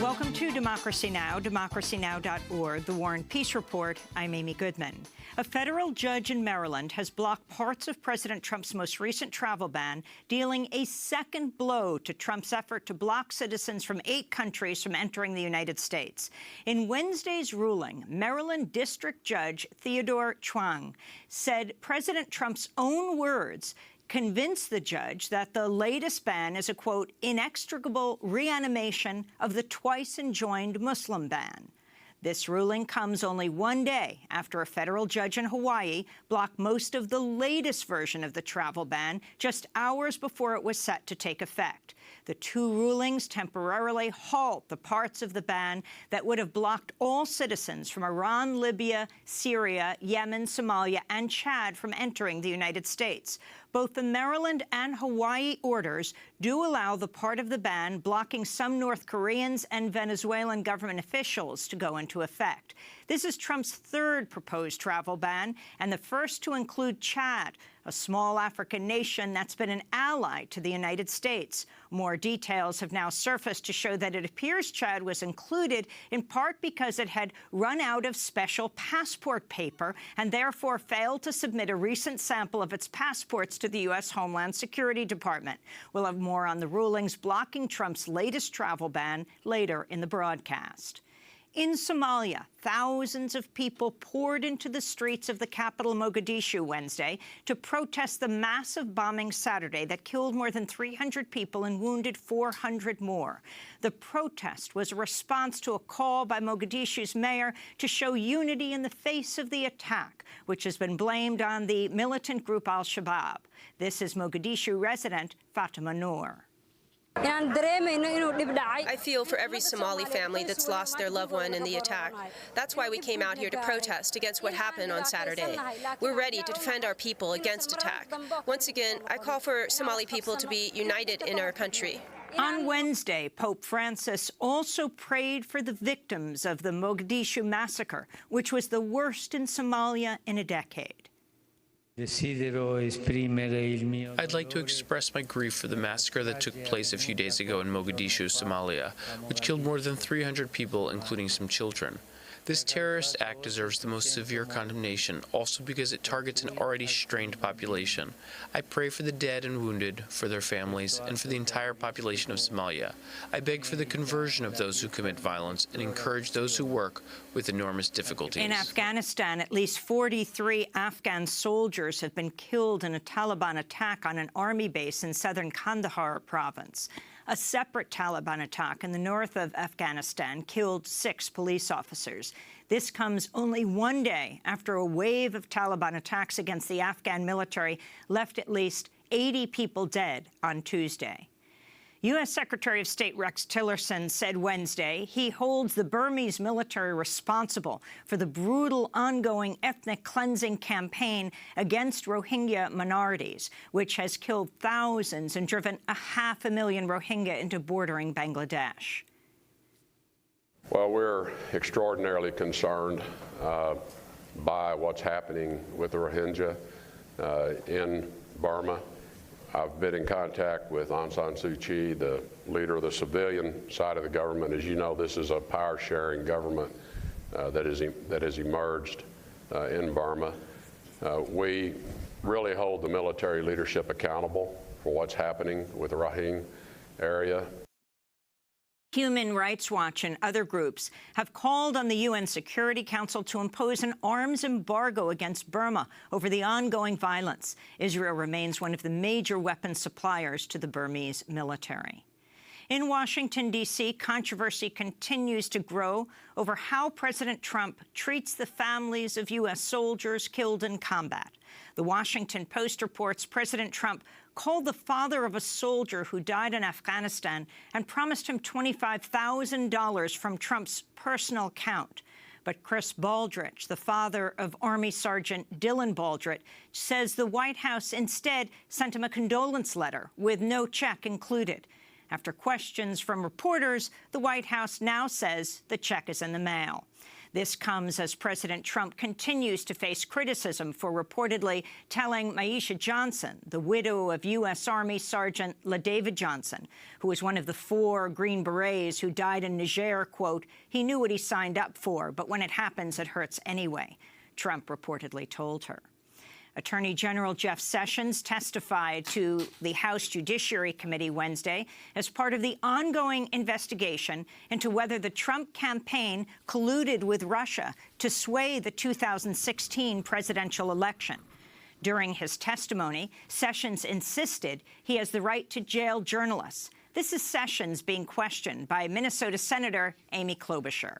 Welcome to Democracy Now!, democracynow.org, the War and Peace Report. I'm Amy Goodman. A federal judge in Maryland has blocked parts of President Trump's most recent travel ban, dealing a second blow to Trump's effort to block citizens from 8 countries from entering the United States. In Wednesday's ruling, Maryland District Judge Theodore Chuang said President Trump's own words convinced the judge that the latest ban is a, quote, inextricable reanimation of the twice-enjoined Muslim ban. This ruling comes only one day after a federal judge in Hawaii blocked most of the latest version of the travel ban just hours before it was set to take effect. The 2 rulings temporarily halt the parts of the ban that would have blocked all citizens from Iran, Libya, Syria, Yemen, Somalia, and Chad from entering the United States. Both the Maryland and Hawaii orders do allow the part of the ban blocking some North Koreans and Venezuelan government officials to go into effect. This is Trump's 3rd proposed travel ban and the first to include Chad, a small African nation that's been an ally to the United States. More details have now surfaced to show that it appears Chad was included in part because it had run out of special passport paper and therefore failed to submit a recent sample of its passports to the U.S. Homeland Security Department. We'll have more on the rulings blocking Trump's latest travel ban later in the broadcast. In Somalia, thousands of people poured into the streets of the capital Mogadishu Wednesday to protest the massive bombing Saturday that killed more than 300 people and wounded 400 more. The protest was a response to a call by Mogadishu's mayor to show unity in the face of the attack, which has been blamed on the militant group al-Shabaab. This is Mogadishu resident Fatima Noor. I feel for every Somali family that's lost their loved one in the attack. That's why we came out here to protest against what happened on Saturday. We're ready to defend our people against attack. Once again, I call for Somali people to be united in our country. On Wednesday, Pope Francis also prayed for the victims of the Mogadishu massacre, which was the worst in Somalia in a decade. I'd like to express my grief for the massacre that took place a few days ago in Mogadishu, Somalia, which killed more than 300 people, including some children. This terrorist act deserves the most severe condemnation, also because it targets an already strained population. I pray for the dead and wounded, for their families, and for the entire population of Somalia. I beg for the conversion of those who commit violence and encourage those who work with enormous difficulties. In Afghanistan, at least 43 Afghan soldiers have been killed in a Taliban attack on an army base in southern Kandahar province. A separate Taliban attack in the north of Afghanistan killed 6 police officers. This comes only one day after a wave of Taliban attacks against the Afghan military left at least 80 people dead on Tuesday. U.S. Secretary of State Rex Tillerson said Wednesday he holds the Burmese military responsible for the brutal ongoing ethnic cleansing campaign against Rohingya minorities, which has killed thousands and driven 500,000 Rohingya into bordering Bangladesh. Well, we're extraordinarily concerned by what's happening with the Rohingya in Burma. I've been in contact with Aung San Suu Kyi, the leader of the civilian side of the government. As you know, this is a power-sharing government that has emerged in Burma. We really hold the military leadership accountable for what's happening with the Rohingya area. Human Rights Watch and other groups have called on the UN Security Council to impose an arms embargo against Burma over the ongoing violence. Israel remains one of the major weapons suppliers to the Burmese military. In Washington, D.C., controversy continues to grow over how President Trump treats the families of U.S. soldiers killed in combat. The Washington Post reports President Trump called the father of a soldier who died in Afghanistan and promised him $25,000 from Trump's personal account. But Chris Baldrige, the father of Army Sergeant Dylan Baldrige, says the White House instead sent him a condolence letter with no check included. After questions from reporters, the White House now says the check is in the mail. This comes as President Trump continues to face criticism for reportedly telling Maisha Johnson, the widow of U.S. Army Sergeant LaDavid Johnson, who was one of the 4 Green Berets who died in Niger, quote, "He knew what he signed up for, but when it happens, it hurts anyway," Trump reportedly told her. Attorney General Jeff Sessions testified to the House Judiciary Committee Wednesday as part of the ongoing investigation into whether the Trump campaign colluded with Russia to sway the 2016 presidential election. During his testimony, Sessions insisted he has the right to jail journalists. This is Sessions being questioned by Minnesota Senator Amy Klobuchar.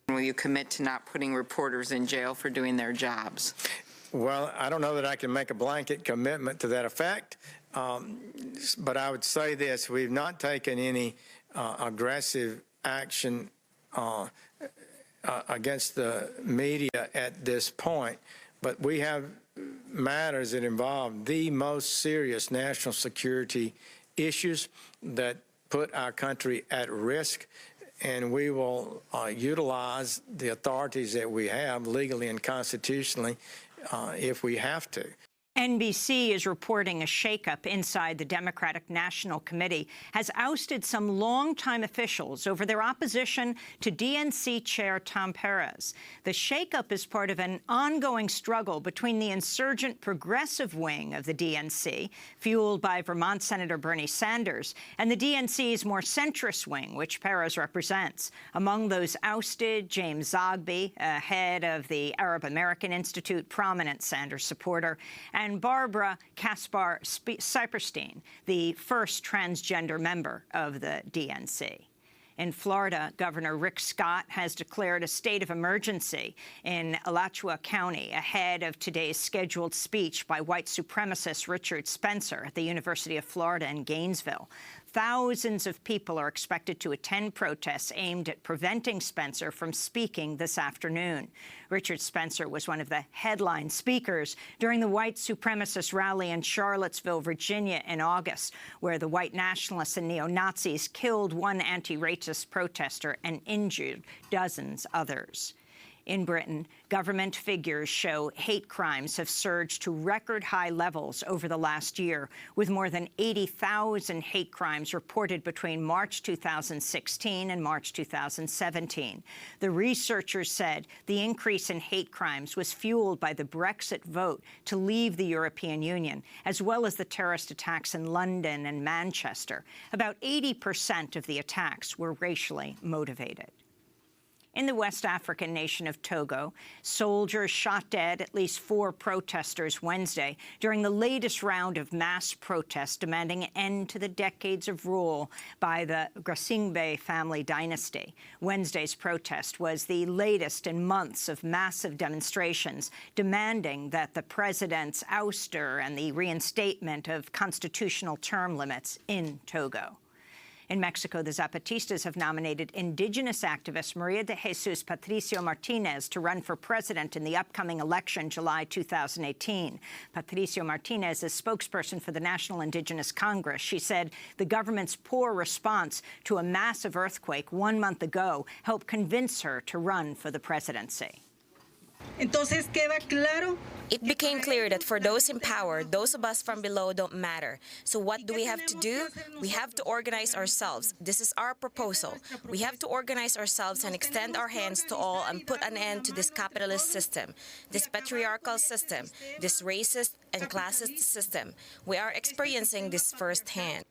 Will you commit to not putting reporters in jail for doing their jobs? Well, I don't know that I can make a blanket commitment to that effect, but I would say this. We've not taken any aggressive action against the media at this point, but we have matters that involve the most serious national security issues that put our country at risk, and we will utilize the authorities that we have legally and constitutionally if we have to. NBC is reporting a shakeup inside the Democratic National Committee has ousted some longtime officials over their opposition to DNC Chair Tom Perez. The shakeup is part of an ongoing struggle between the insurgent progressive wing of the DNC, fueled by Vermont Senator Bernie Sanders, and the DNC's more centrist wing, which Perez represents. Among those ousted, James Zogby, head of the Arab American Institute, prominent Sanders supporter, and Barbara Kaspar-Cyperstein, the first transgender member of the DNC. In Florida, Governor Rick Scott has declared a state of emergency in Alachua County ahead of today's scheduled speech by white supremacist Richard Spencer at the University of Florida in Gainesville. Thousands of people are expected to attend protests aimed at preventing Spencer from speaking this afternoon. Richard Spencer was one of the headline speakers during the white supremacist rally in Charlottesville, Virginia in August, where the white nationalists and neo-Nazis killed one anti-racist protester and injured dozens others. In Britain, government figures show hate crimes have surged to record-high levels over the last year, with more than 80,000 hate crimes reported between March 2016 and March 2017. The researchers said the increase in hate crimes was fueled by the Brexit vote to leave the European Union, as well as the terrorist attacks in London and Manchester. About 80% of the attacks were racially motivated. In the West African nation of Togo, soldiers shot dead at least 4 protesters Wednesday during the latest round of mass protests demanding an end to the decades of rule by the Grasingbe family dynasty. Wednesday's protest was the latest in months of massive demonstrations demanding that the president's ouster and the reinstatement of constitutional term limits in Togo. In Mexico, the Zapatistas have nominated indigenous activist Maria de Jesus Patricio Martinez to run for president in the upcoming election, July 2018. Patricio Martinez is spokesperson for the National Indigenous Congress. She said the government's poor response to a massive earthquake 1 month ago helped convince her to run for the presidency. Entonces queda claro. It became clear that for those in power, those of us from below don't matter. So what do we have to do? We have to organize ourselves. This is our proposal. We have to organize ourselves and extend our hands to all and put an end to this capitalist system, this patriarchal system, this racist and classist system. We are experiencing this firsthand.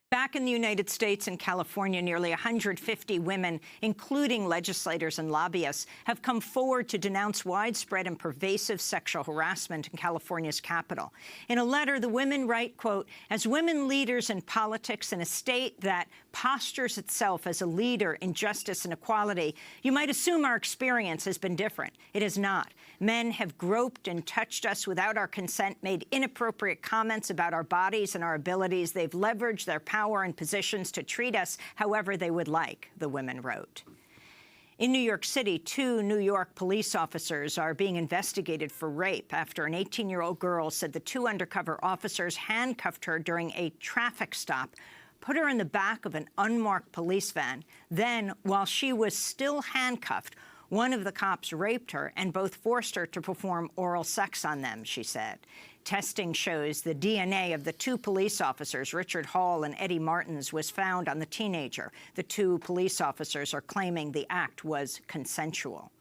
Back in the United States and California, nearly 150 women, including legislators and lobbyists, have come forward to denounce widespread and pervasive sexual harassment in California's capital. In a letter, the women write, quote, "As women leaders in politics in a state that postures itself as a leader in justice and equality, you might assume our experience has been different. It is not. Men have groped and touched us without our consent, made inappropriate comments about our bodies and our abilities. They've leveraged their power and positions to treat us however they would like," the women wrote. In New York City, 2 New York police officers are being investigated for rape after an 18-year-old girl said the 2 undercover officers handcuffed her during a traffic stop, put her in the back of an unmarked police van. Then, while she was still handcuffed, One of the cops raped her and both forced her to perform oral sex on them, she said. Testing shows the DNA of the two police officers, Richard Hall and Eddie Martins, was found on the teenager. The two police officers are claiming the act was consensual.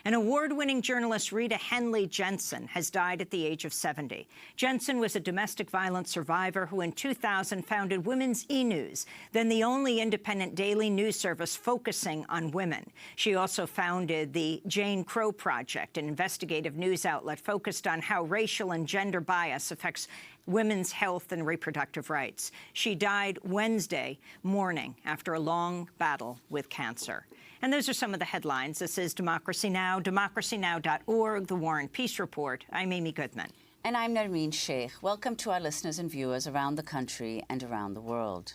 An award-winning journalist, Rita Henley Jensen, has died at the age of 70. Jensen was a domestic violence survivor who in 2000 founded Women's E-News, then the only independent daily news service focusing on women. She also founded the Jane Crow Project, an investigative news outlet focused on how racial and gender bias affects women's health and reproductive rights. She died Wednesday morning after a long battle with cancer. And those are some of the headlines. This is Democracy Now!, democracynow.org, The War and Peace Report. I'm Amy Goodman. And I'm Nermeen Sheikh. Welcome to our listeners and viewers around the country and around the world.